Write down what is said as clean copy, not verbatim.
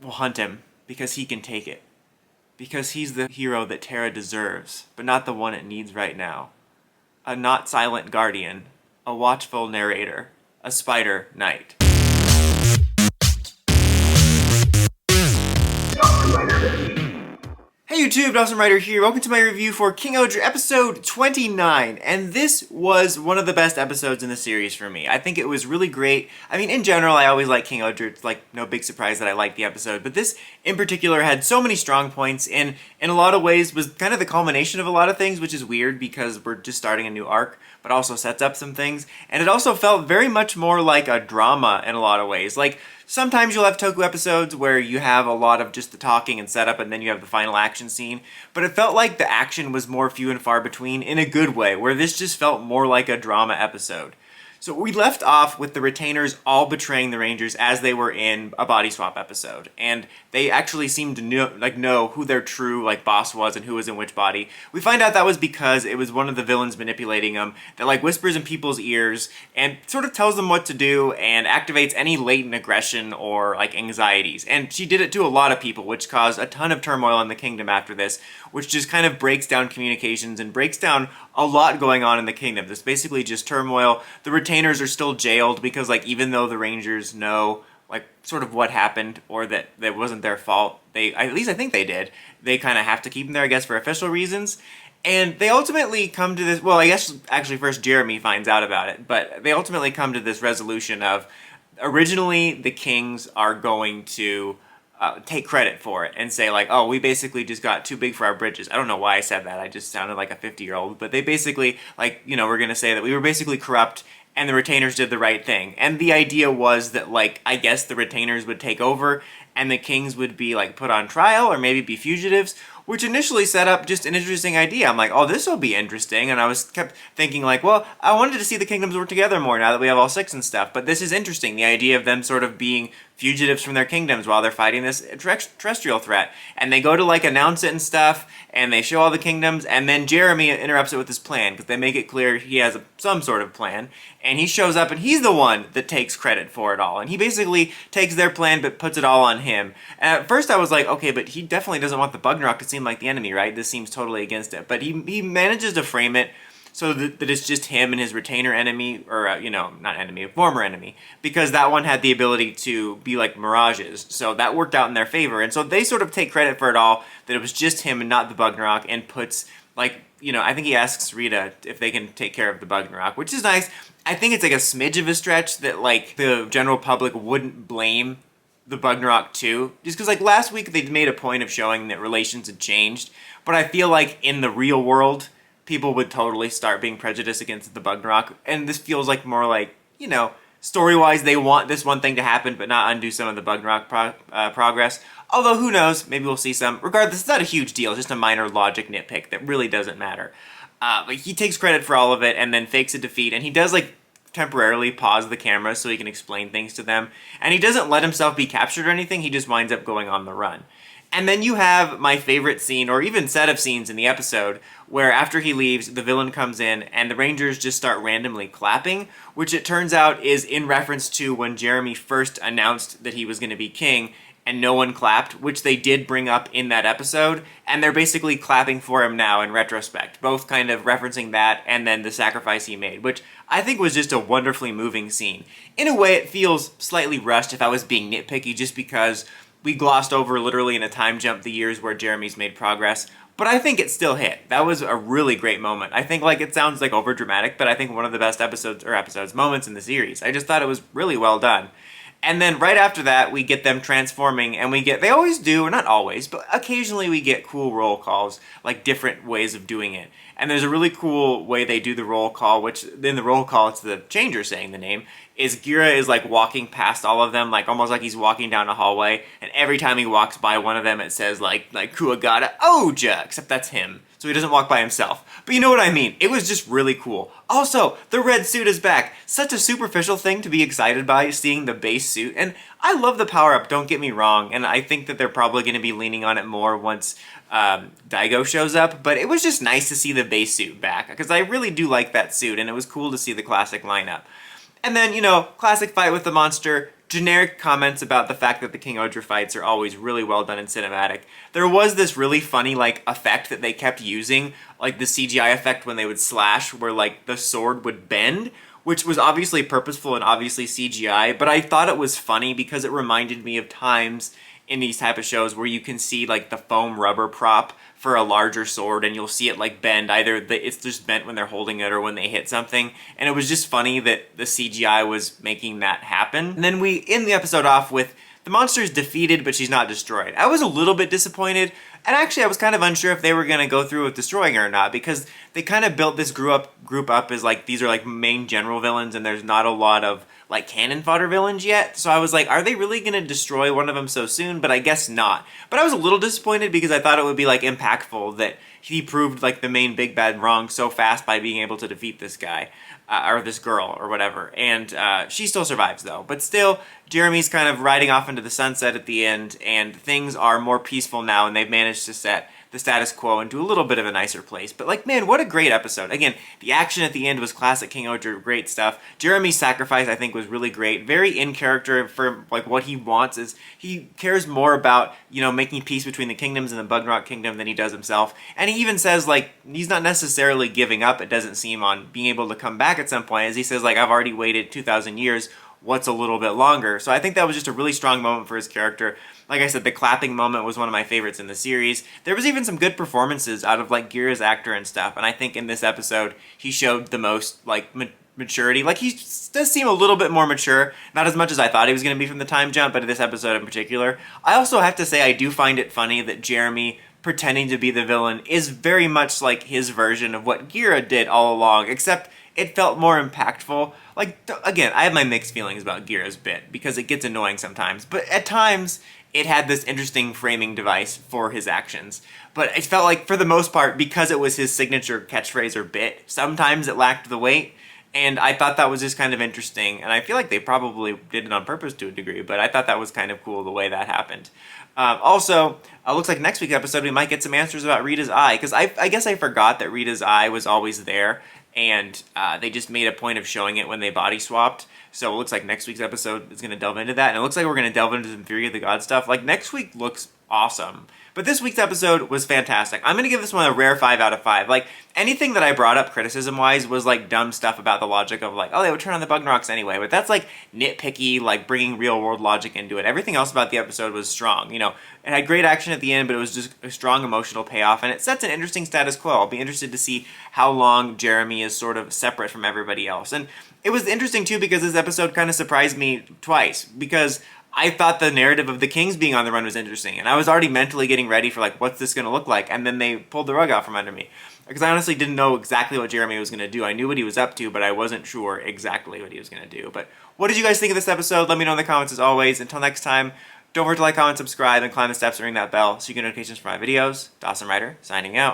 will hunt him because he can take it. Because he's the hero that Terra deserves, but not the one it needs right now. A not silent guardian, a watchful narrator, a spider knight. Hey YouTube, Awesome Writer here. Welcome to my review for King-ohger episode 29, and this was one of the best episodes in the series for me. I think it was really great. I mean, in general, I always like King-ohger. It's like no big surprise that I like the episode, but this in particular had so many strong points, and in a lot of ways was kind of the culmination of a lot of things, which is weird because we're just starting a new arc, but also sets up some things, and it also felt very much more like a drama in a lot of ways. Like, sometimes you'll have Toku episodes where you have a lot of just the talking and setup and then you have the final action scene, but it felt like the action was more few and far between in a good way, where this just felt more like a drama episode. So we left off with the retainers all betraying the Rangers as they were in a body swap episode, and they actually seemed to know who their true boss was and who was in which body. We find out that was because it was one of the villains manipulating them that whispers in people's ears and sort of tells them what to do and activates any latent aggression or anxieties. And she did it to a lot of people, which caused a ton of turmoil in the kingdom after this, which just kind of breaks down communications and breaks down a lot going on in the kingdom. This basically just turmoil. The retainers are still jailed because even though the Rangers know sort of what happened or that wasn't their fault, at least I think they did, they kind of have to keep them there, I guess, for official reasons. And they ultimately come to this, well, I guess actually first Jeremy finds out about it, but they ultimately come to this resolution of originally the kings are going to take credit for it and say oh, we basically just got too big for our britches. I don't know why I said that. I just sounded like a 50-year-old. But they basically, we're going to say that we were basically corrupt and the retainers did the right thing. And the idea was that, I guess the retainers would take over and the kings would be, put on trial or maybe be fugitives, which initially set up just an interesting idea. I'm like, oh, this will be interesting. And I kept thinking well, I wanted to see the kingdoms work together more now that we have all six and stuff. But this is interesting, the idea of them sort of being fugitives from their kingdoms while they're fighting this terrestrial threat. And they go to announce it and stuff, and they show all the kingdoms, and then Jeremy interrupts it with his plan, because they make it clear he has some sort of plan. And he shows up, and he's the one that takes credit for it all. And he basically takes their plan, but puts it all on him. And at first I was like, okay, but he definitely doesn't want the Bugnarok to seem like the enemy, right? This seems totally against it. But he manages to frame it so that it's just him and his retainer enemy, or, not enemy, a former enemy, because that one had the ability to be like mirages, so that worked out in their favor, and so they sort of take credit for it all, that it was just him and not the Bugnarok, and puts, I think he asks Rita if they can take care of the Bugnarok, which is nice. I think it's a smidge of a stretch that, the general public wouldn't blame the Bugnarok too, just because, last week they made a point of showing that relations had changed, but I feel like in the real world, people would totally start being prejudiced against the Bugnarok, and this feels more story-wise, they want this one thing to happen, but not undo some of the Bugnarok progress. Although, who knows, maybe we'll see some. Regardless, it's not a huge deal, just a minor logic nitpick that really doesn't matter. But he takes credit for all of it, and then fakes a defeat, and he does, temporarily pause the camera so he can explain things to them, and he doesn't let himself be captured or anything, he just winds up going on the run. And then you have my favorite scene, or even set of scenes in the episode, where after he leaves, the villain comes in, and the Rangers just start randomly clapping, which it turns out is in reference to when Jeremy first announced that he was going to be king, and no one clapped, which they did bring up in that episode, and they're basically clapping for him now in retrospect, both kind of referencing that and then the sacrifice he made, which I think was just a wonderfully moving scene. In a way, it feels slightly rushed if I was being nitpicky, just because we glossed over literally in a time jump the years where Jeremy's made progress, but I think it still hit. That was a really great moment. I think it sounds over dramatic, but I think one of the best moments in the series. I just thought it was really well done. And then right after that, we get them transforming, and they always do, not always, but occasionally we get cool roll calls, different ways of doing it. And there's a really cool way they do the roll call, which in the roll call, it's the changer saying the name, is Gira is walking past all of them, almost like he's walking down a hallway, and every time he walks by one of them, it says Kuwagata Oja, except that's him. So he doesn't walk by himself. But you know what I mean. It was just really cool. Also, the red suit is back. Such a superficial thing to be excited by, seeing the base suit. And I love the power-up, don't get me wrong. And I think that they're probably going to be leaning on it more once Daigo shows up. But it was just nice to see the base suit back, because I really do like that suit. And it was cool to see the classic lineup. And then, classic fight with the monster. generic comments about the fact that the King-ohger fights are always really well done in cinematic. There was this really funny, like, effect that they kept using, like the CGI effect when they would slash, where, like, the sword would bend, which was obviously purposeful and obviously CGI, but I thought it was funny because it reminded me of times in these type of shows where you can see, like, the foam rubber prop for a larger sword, and you'll see it, like, bend. Either it's just bent when they're holding it or when they hit something, and it was just funny that the CGI was making that happen. And then we end the episode off with the monster's defeated, but she's not destroyed. I was a little bit disappointed, and actually I was kind of unsure if they were going to go through with destroying her or not, because they kind of built this group up as, like, these are, like, main general villains, and there's not a lot of, like, cannon fodder villains yet. So I was like, are they really going to destroy one of them so soon? But I guess not. But I was a little disappointed because I thought it would be, like, impactful that he proved, like, the main big bad wrong so fast by being able to defeat this guy. Or this girl, or whatever. And she still survives, though. But still, Jeremy's kind of riding off into the sunset at the end, and things are more peaceful now, and they've managed to set the status quo into a little bit of a nicer place. But, like, man, what a great episode. Again, the action at the end was classic King-ohger, great stuff. Jeremy's sacrifice, I think, was really great. Very in character for, like, what he wants is he cares more about, you know, making peace between the kingdoms and the Bugnrock Kingdom than he does himself. And he even says, like, he's not necessarily giving up, it doesn't seem, on being able to come back at some point. As he says, like, I've already waited 2,000 years, what's a little bit longer? So I think that was just a really strong moment for his character. Like I said, the clapping moment was one of my favorites in the series. There was even some good performances out of, like, Gira's actor and stuff, and I think in this episode he showed the most, like, maturity. Like, he does seem a little bit more mature, not as much as I thought he was going to be from the time jump, but in this episode in particular. I also have to say I do find it funny that Jeremy pretending to be the villain is very much like his version of what Gira did all along, except it felt more impactful. Like, again, I have my mixed feelings about Gira's bit, because it gets annoying sometimes, but at times it had this interesting framing device for his actions. But it felt like, for the most part, because it was his signature catchphrase or bit, sometimes it lacked the weight, and I thought that was just kind of interesting, and I feel like they probably did it on purpose to a degree, but I thought that was kind of cool the way that happened. Also, looks like next week's episode we might get some answers about Rita's eye, because I guess I forgot that Rita's eye was always there, and they just made a point of showing it when they body swapped. So it looks like next week's episode is going to delve into that, and it looks like we're going to delve into some Fury of the Gods stuff. Like, next week looks awesome. But this week's episode was fantastic. I'm going to give this one a rare 5 out of 5. Like, anything that I brought up criticism-wise was, like, dumb stuff about the logic of, like, oh, they would turn on the Bugnrocks anyway. But that's, like, nitpicky, like, bringing real-world logic into it. Everything else about the episode was strong. You know, it had great action at the end, but it was just a strong emotional payoff. And it sets an interesting status quo. I'll be interested to see how long Jeremy is sort of separate from everybody else. And it was interesting, too, because this episode kind of surprised me twice. Because I thought the narrative of the Kings being on the run was interesting, and I was already mentally getting ready for, like, what's this going to look like, and then they pulled the rug out from under me. Because I honestly didn't know exactly what Jeremy was going to do. I knew what he was up to, but I wasn't sure exactly what he was going to do. But what did you guys think of this episode? Let me know in the comments as always. Until next time, don't forget to like, comment, subscribe, and climb the steps and ring that bell so you get notifications for my videos. Dawson Ryder, signing out.